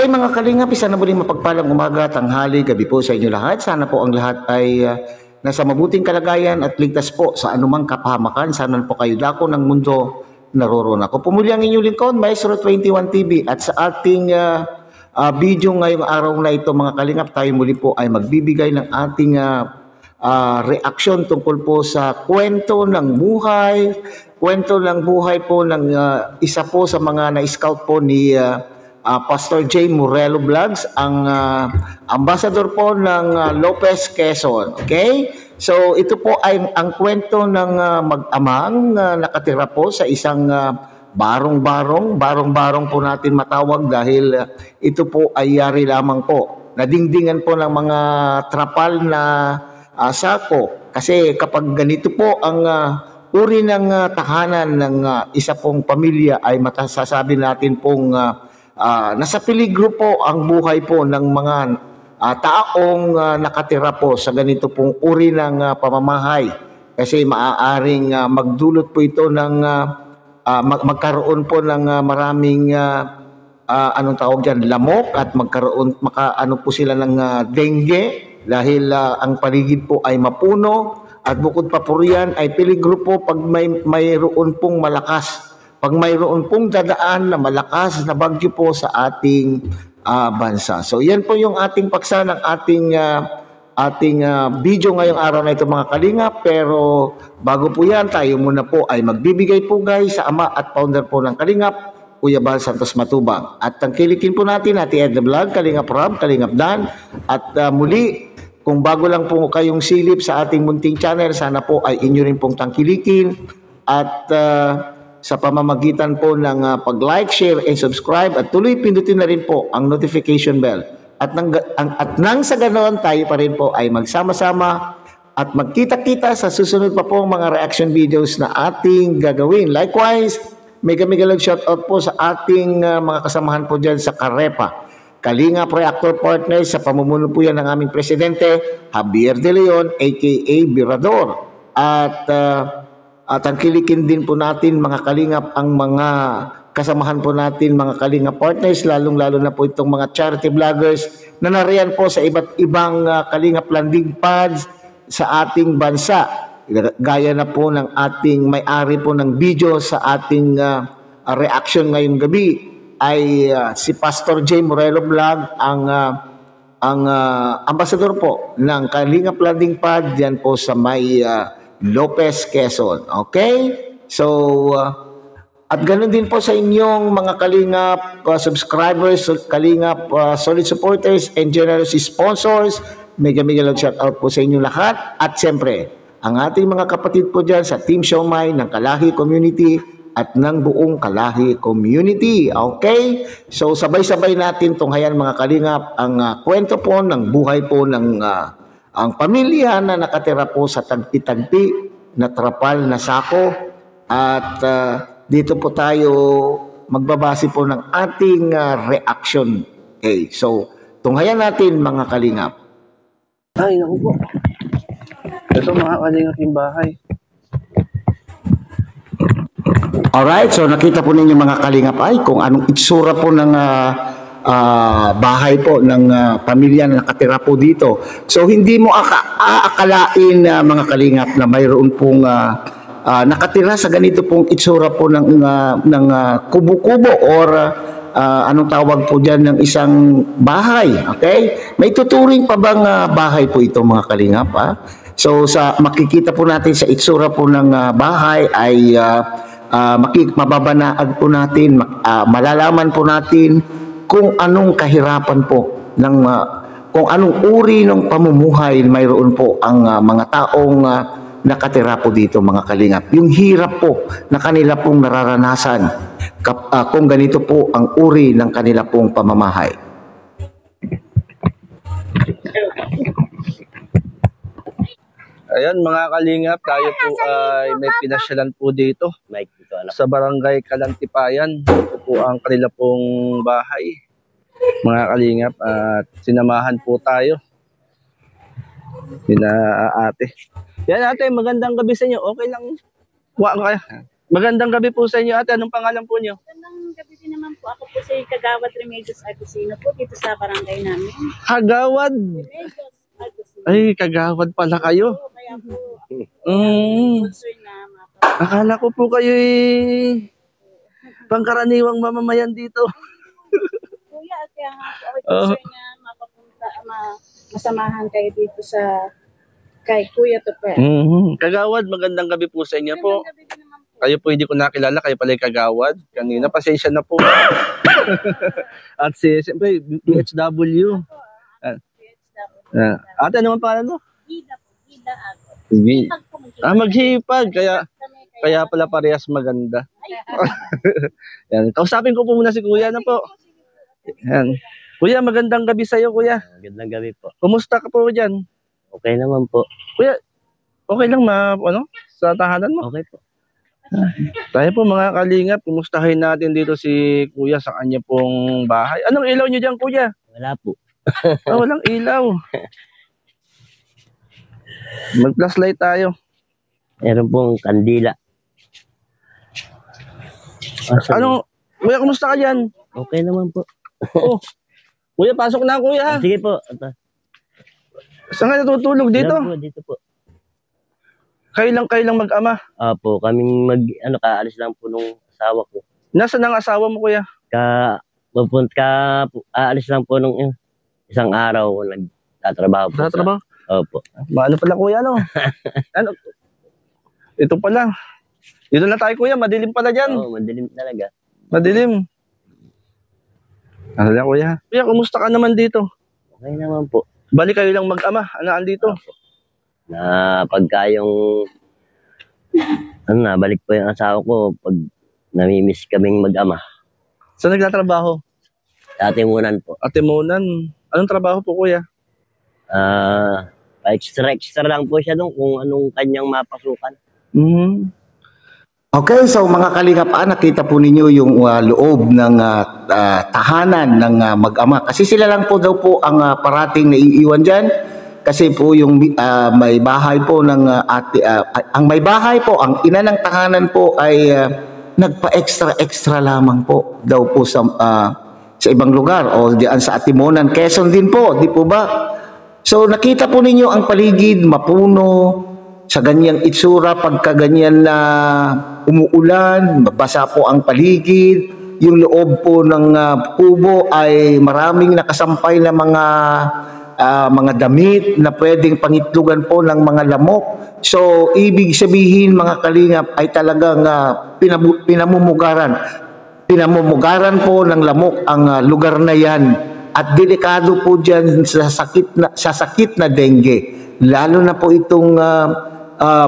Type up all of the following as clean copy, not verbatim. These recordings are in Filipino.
Okay mga kalingap, isa na muling mapagpalang umaga, tanghali, gabi po sa inyo lahat. Sana po ang lahat ay nasa mabuting kalagayan at ligtas po sa anumang kapahamakan. Sana po kayo dako ng mundo naroroon. Ako pumuli ang inyong lingkod, Maestro 21 TV, at sa ating video ngayong araw na ito mga kalingap, tayo muli po ay magbibigay ng ating reaksyon tungkol po sa kwento ng buhay po ng isa po sa mga na-scout po ni Pastor J. Morelo Vlogs, ang ambassador po ng Lopez, Quezon. Okay? So ito po ay ang kwento ng mag-amang nakatira po sa isang barong po natin matawag dahil ito po ay yari lamang po. Nadingdingan po ng mga trapal na sako. Kasi kapag ganito po ang uri ng tahanan ng isa pong pamilya ay matasasabi natin pong nasa peligro po ang buhay po ng mga taong nakatira po sa ganito pong uri ng pamamahay. Kasi maaaring magdulot po ito ng magkaroon po ng maraming anong tawag dyan, lamok, at makaano po sila ng dengue dahil ang paligid po ay mapuno, at bukod pa po riyan ay peligro po pag mayroon pong malakas. Pag mayroon pong dadaan na malakas na bagyo po sa ating bansa. So yan po yung ating paksa ng ating video ngayong araw na ito mga kalingap. Pero bago po yan, tayo muna po ay magbibigay po guys sa ama at founder po ng Kalingap, Kuya Bal Santos Matubang. At tangkilikin po natin Ate Edna Vlog, Kalingap Rob, Kalingap Dan. At muli, kung bago lang po kayong silip sa ating munting channel, sana po ay inyo rin pong tangkilikin. At sa pamamagitan po ng pag-like, share, and subscribe, at tuloy pindutin na rin po ang notification bell. At nang sa ganoon, tayo pa rin po ay magsama-sama at magkita-kita sa susunod pa po mga reaction videos na ating gagawin. Likewise, mega love shoutout po sa ating mga kasamahan po dyan sa Karepa, Kalingap Reactor Partners, sa pamumuno po yan ng aming presidente, Javier De Leon, aka Birador. At tangkilikin din po natin mga kalingap ang mga kasamahan po natin, mga kalingap partners, lalong-lalo na po itong mga charity vloggers na nariyan po sa iba't ibang kalingap landing pads sa ating bansa. Gaya na po ng ating may-ari po ng video sa ating reaction ngayong gabi ay si Pastor J. Morelo Vlog, ang ambassador po ng Kalingap landing pad diyan po sa may Lopez, Quezon. Okay? So, at ganoon din po sa inyong mga Kalingap subscribers, Kalingap solid supporters, and generous sponsors. Mega love shout out po sa inyong lahat. At siyempre, ang ating mga kapatid po dyan sa Team Siomay ng Kalahi Community at ng buong Kalahi Community. Okay? So, sabay-sabay natin tunghayan mga Kalingap ang kwento po ng buhay po ng ang pamilya na nakatira po sa tagpi-tagpi na trapal na sako. At dito po tayo magbabase po ng ating reaction. Okay, so tunghayan natin mga kalingap. Ay, naku po. Ito mga kalingap yung bahay. Alright, so nakita po ninyo mga kalingap ay kung anong itsura po ng bahay po ng pamilya na nakatira po dito. So hindi mo aakalain mga kalingap na mayroon pong nakatira sa ganito pong itsura po ng kubo-kubo or anong tawag po dyan ng isang bahay. Okay? May tuturing pa bang bahay po ito mga kalingap? So sa makikita po natin sa itsura po ng bahay ay mababanaag po natin, malalaman po natin kung anong kahirapan po ng kung anong uri ng pamumuhay mayroon po ang mga taong nakatira po dito mga kalingap. Yung hirap po na kanila pong nararanasan kung ganito po ang uri ng kanila pong pamamahay. Ayan mga kalingap, tayo po ay may pinasyalan po dito sa barangay Kalantipayan. Ito po ang kanila pong bahay mga kalingap, at sinamahan po tayo sina ate. Yan ate, magandang gabi sa inyo. Okay lang. Magandang gabi po sa inyo ate. Anong pangalan po niyo? Magandang gabi din naman po. Ako po si Kagawad Remedios Agusino po dito sa barangay namin. Kagawad. Remedios Agusino. Ay, kagawad pala kayo. Po, kaya po, Mm. na Akala ko po kayo pangkaraniwang mamamayan dito. Kuya, kaya nga po ako concern na mapapunta, masamahan kayo dito sa kay Kuya Tupper. Kagawad, magandang gabi po sa inyo po. Magandang gabi din naman po. Kayo po hindi ko nakilala, kayo pala yung kagawad. Kanina, pasensya na po. At siyempre, BHW. Ate, ano ang pangalan mo? Gida po, Gida ako. Maghipag. Kaya pala parehas maganda. Yan. Kausapin ko po muna si Kuya na po. Yan. Kuya, magandang gabi sa iyo, Kuya. Magandang gabi po. Kumusta ka po dyan? Okay naman po. Kuya, okay lang sa tahanan mo? Okay po. Tayo po mga kalingap, kumustahin natin dito si Kuya sa kanya pong bahay. Anong ilaw nyo dyan, Kuya? Wala po. Walang ilaw. Mag-flashlight tayo. Meron pong kandila. Kuya, kumusta ka dyan? Okay naman po. Oh. Kuya, pasok na, Kuya. Sige po. Saan ka natutulog dito? Dito po. Kayo lang mag-ama. Opo, kaming kaalis lang po nung asawa ko. Nasaan ang asawa mo, Kuya? Aalis lang po nung isang araw nagtatrabaho po. Nagtatrabaho? Opo. Maano pala, Kuya, no? Ito pala. Dito na tayo, Kuya. Madilim pala dyan. Oo, madilim talaga. Madilim. Ano lang, Kuya? Kuya, kumusta ka naman dito? Okay naman po. Balik kayo lang mag-ama. Anaan dito? Na pagka yung balik po yung asawa ko pag namimiss kaming mag-ama. Saan nagtatrabaho? Atimunan po. Atimunan. Anong trabaho po, Kuya? Extra lang po siya doon kung anong kanyang mapasukan. Okay, so mga kalingap, nakita po ninyo yung loob ng tahanan ng mag-ama. Kasi sila lang po daw po ang parating naiiwan dyan. Kasi po yung may bahay po ng ang may bahay po, ang ina ng tahanan po ay nagpa-extra lamang po daw po sa ibang lugar o diyan sa Atimonan. Quezon din po, di po ba? So nakita po ninyo ang paligid, mapuno, sa ganyang itsura, pagka ganyan na umuulan, mabasa po ang paligid, yung loob po ng kubo ay maraming nakasampay na mga damit na pwedeng pangitlugan po ng mga lamok. So, ibig sabihin mga kalingap ay talagang pinamumugaran po ng lamok ang lugar na yan. At delikado po dyan sa sakit na dengue. Lalo na po itong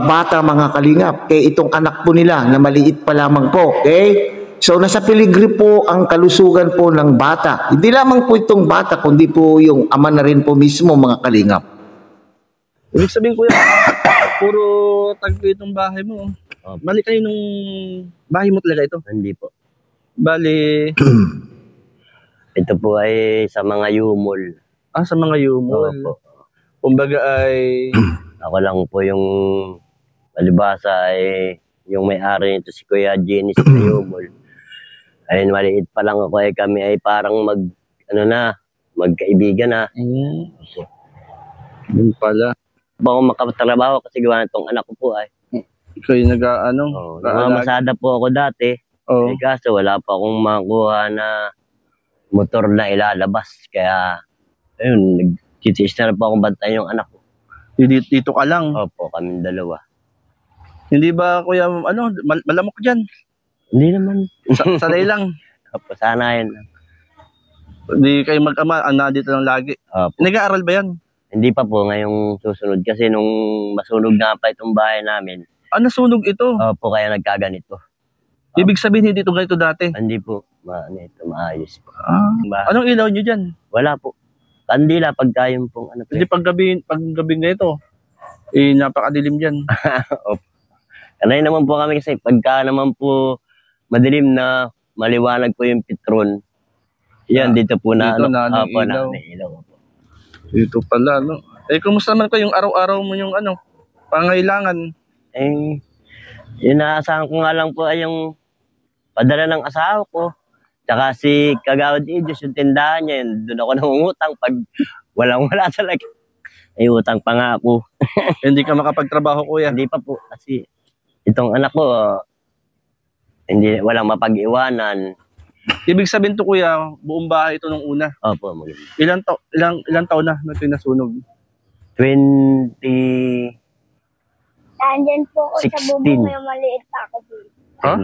bata mga kalingap. Kaya itong anak po nila na maliit pa lamang po. Okay? So, nasa peligro po ang kalusugan po ng bata. Hindi lamang po itong bata, kundi po yung ama na rin po mismo, mga kalingap. Ibig sabihin, Kuya, puro tagpo itong bahay mo. Bali kayo nung bahay mo talaga ito? Hindi po. Bali... Ito po ay sa mga yumol. Sa mga yumol. Opo. Kumbaga ay... Ako lang po yung palibasa ay yung may-ari nito si Kuya Jenis na yumol. Ayun, maliit pa lang ako kami ay parang magkaibigan na. Yun pala. Ba ako makatrabaho kasi gawa na itong anak ko po ay. Ikaw yung namamasada po ako dati. Kaso wala pa akong makuha na motor na ilalabas. Kaya, ayun, nagtitiis na po akong bantayan yung anak ko. Dito ka lang? Opo, kaming dalawa. Hindi ba, Kuya, malamok dyan? Hindi naman. Sanay lang? Opo, sanayan lang. Hindi kayo mag-ama, dito lang lagi? Opo. Nag-aaral ba yan? Hindi pa po, ngayong susunod. Kasi nung masunog nga pa itong bahay namin. Nasunog ito? Opo, kaya nagkaganito. Ibig sabihin, hindi ito ganito dati? Hindi po. Maayos po. Anong ilaw nyo dyan? Wala po. Kandila pagka yung pong Hindi paggabi na ito. Napakadilim dyan. Opo. Kanay naman po kami kasi pagka naman po madilim na maliwanag po yung pitron. Yan, dito po na ilaw. Dito pala, no? Kumusta naman ko yung araw-araw mo yung pangailangan? Inaasahan ko nga lang po ay yung padala ng asawa ko. Tsaka si Kagawad Idris, yung tindahan niya, doon ako nangungutang pag walang-wala talaga. Ay, utang pa nga ako. Hindi ka makapagtrabaho, kuya. Hindi pa po, kasi itong anak ko, walang mapag-iwanan. Ibig sabihin to, kuya, buong bahay ito nung una. Opo, maganda. Ilang taon na ito nasunog? 20... Nandyan po ako sa 16. bubong yung maliit pa ako dito.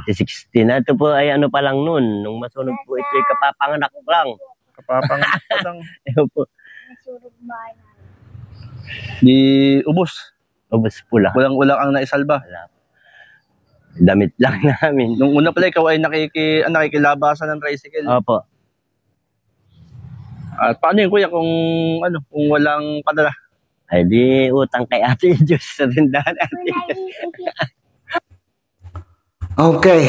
2016. Ito po ay ano pa lang noon. Nung masunog po ito ay kapapanganak lang. Kapapanganak pa lang. Ayun po. Nasurog bahay namin. Di ubos. Ubus pula. Walang ang naisalba. Wala. Damit lang namin. Nung una pala ikaw ay nakikilabasan ng tricycle. Opo. At paano yun, kuya, kung walang padala? Ay di utang kay Ate Diyos sa tindahan Ate Diyos. Okay.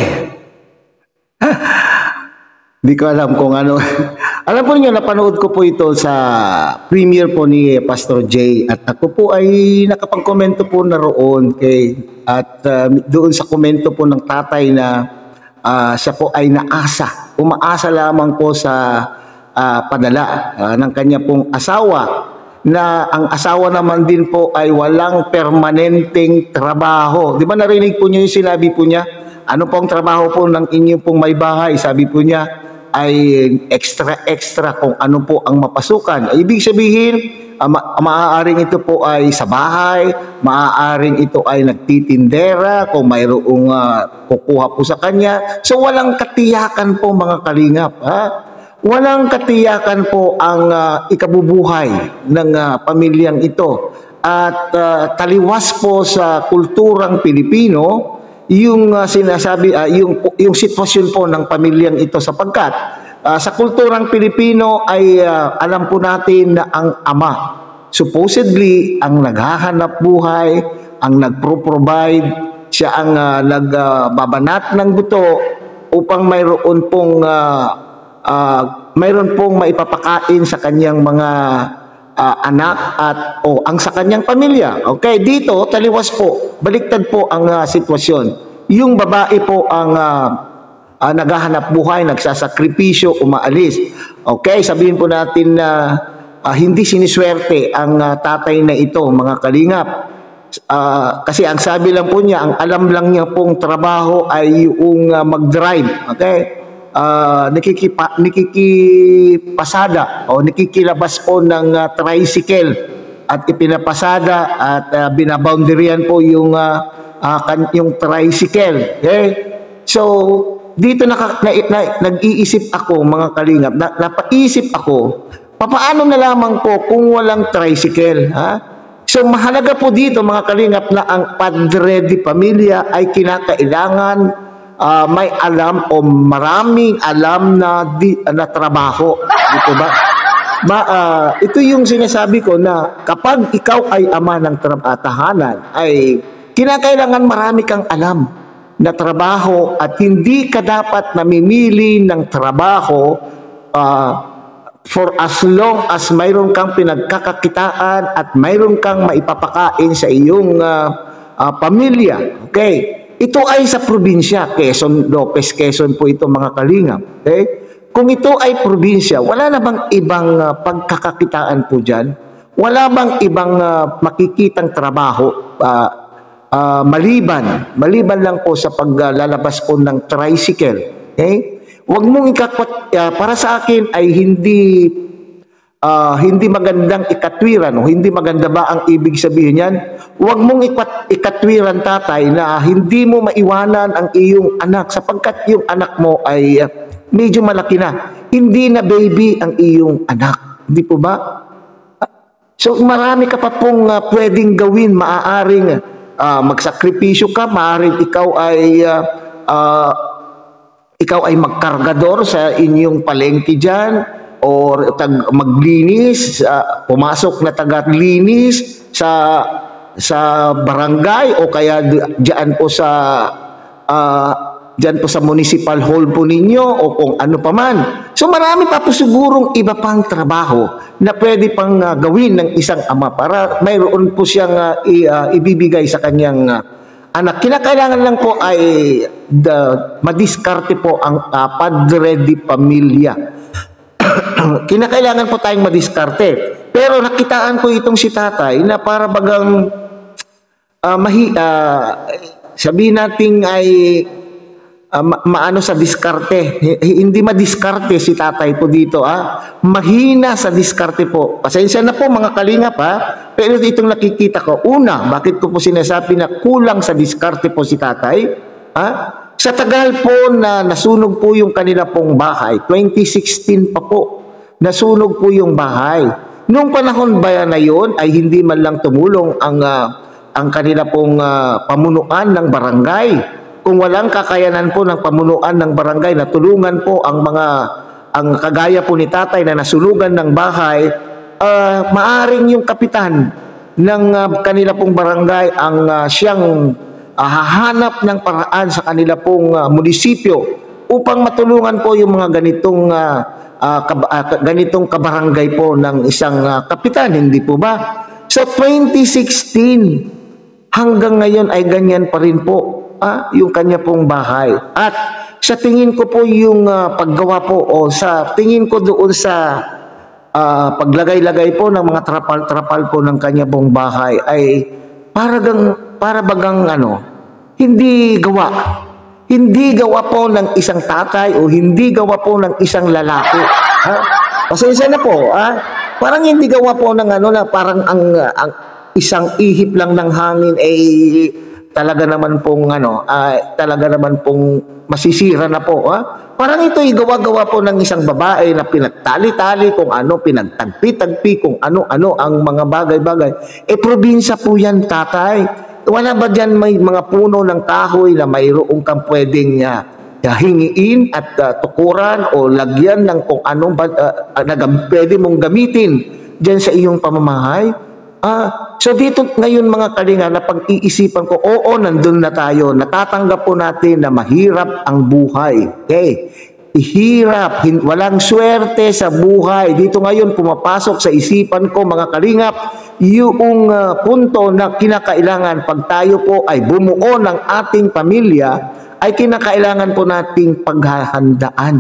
Di ko alam kung ano. Alam po niyo, napanood ko po ito sa premiere po ni Pastor Jay at ako po ay nakapag-komento po na roon at doon sa komento po ng tatay na siya po ay umaasa lamang po sa padala ng kanya pong asawa, na ang asawa naman din po ay walang permanenteng trabaho. Di ba narinig po niyo yung sinabi po niya? Ano pong trabaho po ng inyong pong may bahay? Sabi po niya ay extra kung ano po ang mapasukan. Ibig sabihin, maaaring ito po ay sa bahay, maaaring ito ay nagtitindera, kung mayroong kukuha po sa kanya. So walang katiyakan po mga kalingap. Walang katiyakan po ang ikabubuhay ng pamilyang ito. At taliwas po sa kulturang Pilipino yung sinasabi, yung sitwasyon po ng pamilyang ito, sapagkat sa kulturang Pilipino ay alam po natin na ang ama supposedly ang naghahanap buhay, ang nagpro-provide, siya ang nagbabanat ng buto upang mayroon pong maipapakain sa kanyang mga anak at ang sa kanyang pamilya. Okay, dito taliwas po, baliktad po ang sitwasyon. Yung babae po ang naghahanap buhay, nagsasakripisyo, umaalis. Okay, sabihin po natin na hindi siniswerte ang tatay na ito, mga kalingap. Kasi ang sabi lang po niya, ang alam lang niya pong trabaho ay yung mag-drive. Okay? Nakikipasada o nakikilabas po ng tricycle at ipinapasada at binaboundaryan po yung tricycle. Okay? So, dito nag-iisip ako, mga kalingap, napaisip ako, papaano na lamang po kung walang tricycle? So, mahalaga po dito, mga kalingap, na ang padre di pamilya ay kinakailangan may alam o maraming alam na trabaho. Ito ba? Ito yung sinasabi ko na kapag ikaw ay ama ng tahanan, ay kinakailangan marami kang alam na trabaho at hindi ka dapat namimili ng trabaho for as long as mayroon kang pinagkakakitaan at mayroon kang maipapakain sa iyong pamilya. Okay? Ito ay sa probinsya, Quezon, Lopez, Quezon po ito, mga kalingap. Okay? Kung ito ay probinsya, wala na bang ibang pagkakakitaan po dyan? Wala bang ibang makikitang trabaho maliban lang po sa paglalabas po ng tricycle? Okay? Huwag mong para sa akin ay hindi magandang ikatwiran o hindi maganda ba ang ibig sabihin yan? Huwag mong ikatwiran, tatay, na hindi mo maiwanan ang iyong anak sapagkat yung anak mo ay medyo malaki na. Hindi na baby ang iyong anak. Hindi po ba? So marami ka pa pong pwedeng gawin. Maaaring magsakripisyo ka, maaaring ikaw ay magkargador sa inyong palengke dyan, or maglinis, pumasok na taga-linis sa barangay o kaya diyan po sa municipal hall po ninyo o kung ano pa man. So marami pa po sigurong iba pang trabaho na pwede pang gawin ng isang ama para mayroon po siyang ibibigay sa kanyang anak. Kinakailangan lang po ay madiskarte po ang padre di pamilya. Kinakailangan po tayong madiskarte. Pero nakitaan ko itong si tatay na para bagang sabihin natin ay maano sa diskarte. Hindi madiskarte si tatay po dito. Mahina sa diskarte po. Pasensya na po mga kalingap pero itong nakikita ko. Una, bakit ko po sinasabi na kulang sa diskarte po si tatay? Sa tagal po na nasunog po yung kanila pong bahay, 2016 pa po, nasunog po yung bahay. Noong panahon ba na yun ay hindi man lang tumulong ang kanila pong pamunuan ng barangay. Kung walang kakayanan po ng pamunuan ng barangay na tulungan po ang kagaya po ni tatay na nasunugan ng bahay, maaring yung kapitan ng kanila pong barangay ang siyang hahanap ng paraan sa kanila pong munisipyo upang matulungan po yung mga ganitong kabarangay po ng isang kapitan, hindi po ba? So 2016 hanggang ngayon ay ganyan pa rin po yung kanya pong bahay. At sa tingin ko po yung paggawa po o sa tingin ko doon sa paglagay-lagay po ng mga trapal-trapal po ng kanya pong bahay ay para bagang hindi gawa. Hindi gawa po ng isang tatay o hindi gawa po ng isang lalaki. Pasensya na po. Parang hindi gawa po ng na parang ang isang ihip lang ng hangin ay talaga naman pong masisira na po. Parang ito ay gawa-gawa po ng isang babae na pinagtali-tali kung ano, pinagtagpi-tagpi kung ano-ano ang mga bagay-bagay. Probinsya po yan, tatay. Wala ba dyan may mga puno ng kahoy na mayroong kang pwedeng hingiin at tukuran o lagyan ng kung anong pwede mong gamitin dyan sa iyong pamamahay? So dito ngayon mga kalinga na pag-iisipan ko, oo, nandun na tayo. Natatanggap po natin na mahirap ang buhay. Okay? Hirap, walang swerte sa buhay. Dito ngayon pumapasok sa isipan ko mga kalingap, yung punto na kinakailangan pag tayo po ay bumuo ng ating pamilya, ay kinakailangan po nating paghahandaan.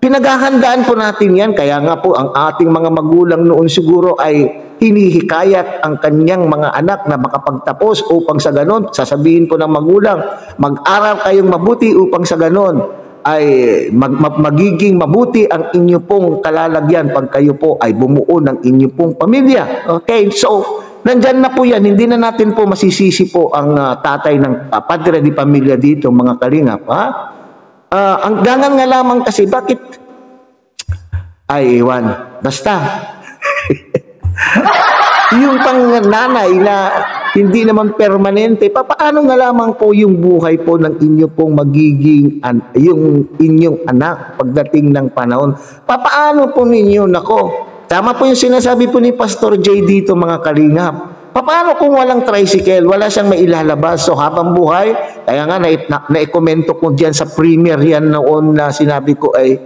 Pinaghahandaan po natin yan. Kaya nga po ang ating mga magulang noon siguro ay hinihikayat ang kanyang mga anak na makapagtapos upang sa ganon, sasabihin po ng magulang, mag-aral kayong mabuti upang sa ganon ay magiging mabuti ang inyo pong kalalagyan pag kayo po ay bumuo ng inyo pong pamilya. Okay, so nandyan na po yan. Hindi na natin po masisisi po ang tatay ng padre di pamilya dito mga kalingap. Ang gangan nga lamang kasi bakit ay iwan basta yung pang nanay na hindi naman permanente, paano nga lamang po yung buhay po ng inyo pong magiging yung inyong anak pagdating ng panahon? Paano po ninyo? Nako, tama po yung sinasabi po ni Pastor J dito mga kalingap. Paano kung walang tricycle, wala siyang mailalabas? So habang buhay, kaya nga naikomento ko dyan sa premier yan noon na sinabi ko ay,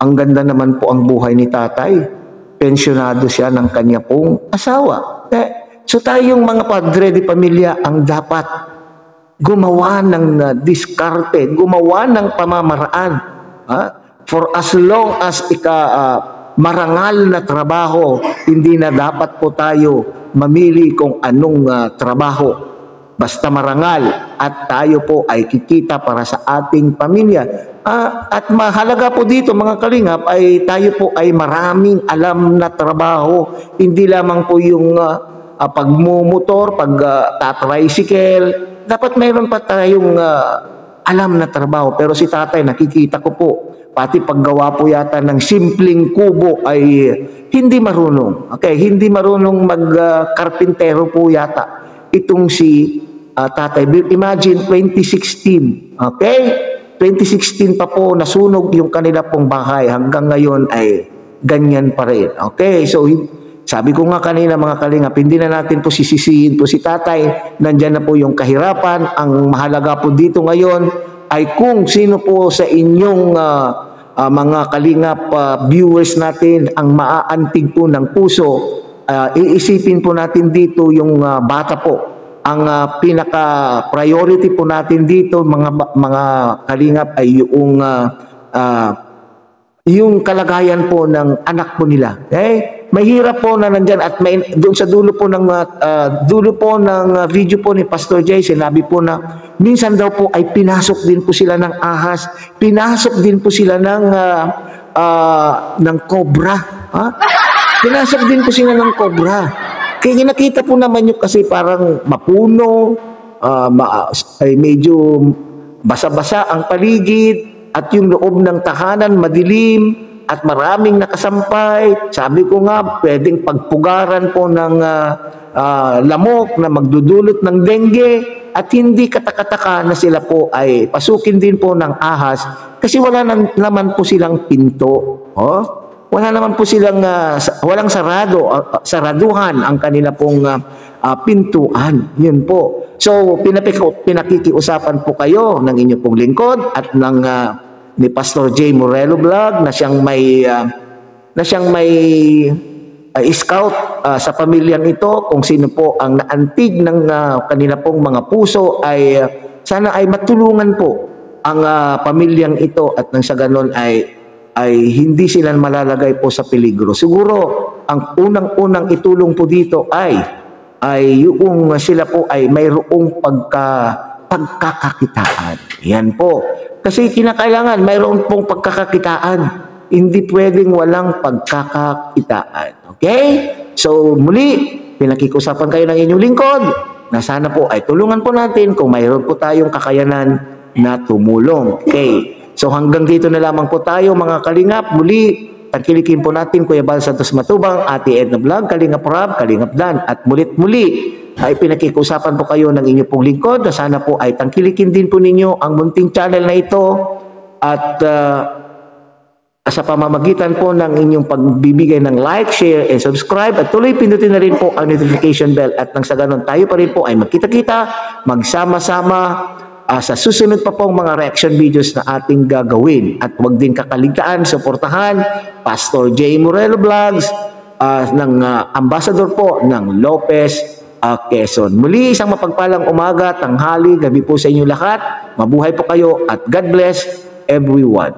ang ganda naman po ang buhay ni tatay. Pensyonado siya ng kanya pong asawa. So tayong mga padre di pamilya ang dapat gumawa ng diskarte, gumawa ng pamamaraan. For as long as marangal na trabaho, hindi na dapat po tayo mamili kung anong trabaho. Basta marangal at tayo po ay kikita para sa ating pamilya. At mahalaga po dito mga kalingap ay tayo po ay maraming alam na trabaho. Hindi lamang po yung pagmumotor, pag-tricycle. Dapat mayroon pa tayong alam na trabaho. Pero si tatay nakikita ko po, pati paggawa po yata ng simpleng kubo ay hindi marunong. Okay, hindi marunong mag-karpintero po yata. Itong si tatay. Imagine 2016. Okay? 2016 pa po nasunog yung kanila pong bahay. Hanggang ngayon ay ganyan pa rin. Okay? So, sabi ko nga kanina mga kalingap, hindi na natin po sisisihin po si tatay. Nandyan na po yung kahirapan. Ang mahalaga po dito ngayon ay kung sino po sa inyong mga kalingap viewers natin ang maaantig po ng puso, iisipin po natin dito yung bata po ang pinaka-priority po natin dito mga kalingap ay yung kalagayan po ng anak po nila. Okay? Mahirap po na nandyan at doon sa dulo po ng video po ni Pastor Jay, sinabi po na minsan daw po ay pinasok din po sila ng ahas, pinasok din po sila ng cobra. Ha? Pinasok din po sila ng cobra. Kaya nakita po naman yung kasi parang mapuno, ay medyo basa-basa ang paligid at yung loob ng tahanan madilim at maraming nakasampay. Sabi ko nga, pwedeng pagpugaran po ng lamok na magdudulot ng dengue at hindi katakataka na sila po ay pasukin din po ng ahas kasi wala naman po silang pinto. Oh? Wala naman po silang, walang saraduhan ang kanila pong pintuan. Yun po. So, pinakikiusapan po kayo ng inyong pong lingkod at ng ni Pastor J. Morelo Vlog na siyang may scout sa pamilyang ito kung sino po ang naantig ng kanila pong mga puso ay sana ay matulungan po ang pamilyang ito at nang sa ganon ay hindi sila malalagay po sa peligro. Siguro ang unang-unang itulong po dito ay yung sila po ay mayroong pagkakakitaan. Yan po. Kasi kinakailangan mayroon pong pagkakakitaan. Hindi pwedeng walang pagkakakitaan. Okay? So muli, pinakikiusapan kayo ng inyong lingkod na sana po ay tulungan po natin kung mayroon po tayong kakayanan na tumulong. Okay? So hanggang dito na lamang po tayo mga kalingap. Muli, tangkilikin po natin Kuya Bal Santos Matubang, Ate Edna Vlog, Kalingap Rob, Kalingap Dan. At mulit-muli ay pinakikiusapan po kayo ng inyong pong lingkod na sana po ay tangkilikin din po ninyo ang munting channel na ito at sa pamamagitan po ng inyong pagbibigay ng like, share, and subscribe at tuloy pindutin na rin po ang notification bell at nang sa ganon tayo pa rin po ay magkita-kita, magsama-sama sa susunod pa pong mga reaction videos na ating gagawin. At huwag din kakaligtaan, suportahan Pastor J. Morelo Vlogs ng ambassador po ng Lopez Quezon. Muli, isang mapagpalang umaga, tanghali, gabi po sa inyo lahat. Mabuhay po kayo at God bless everyone.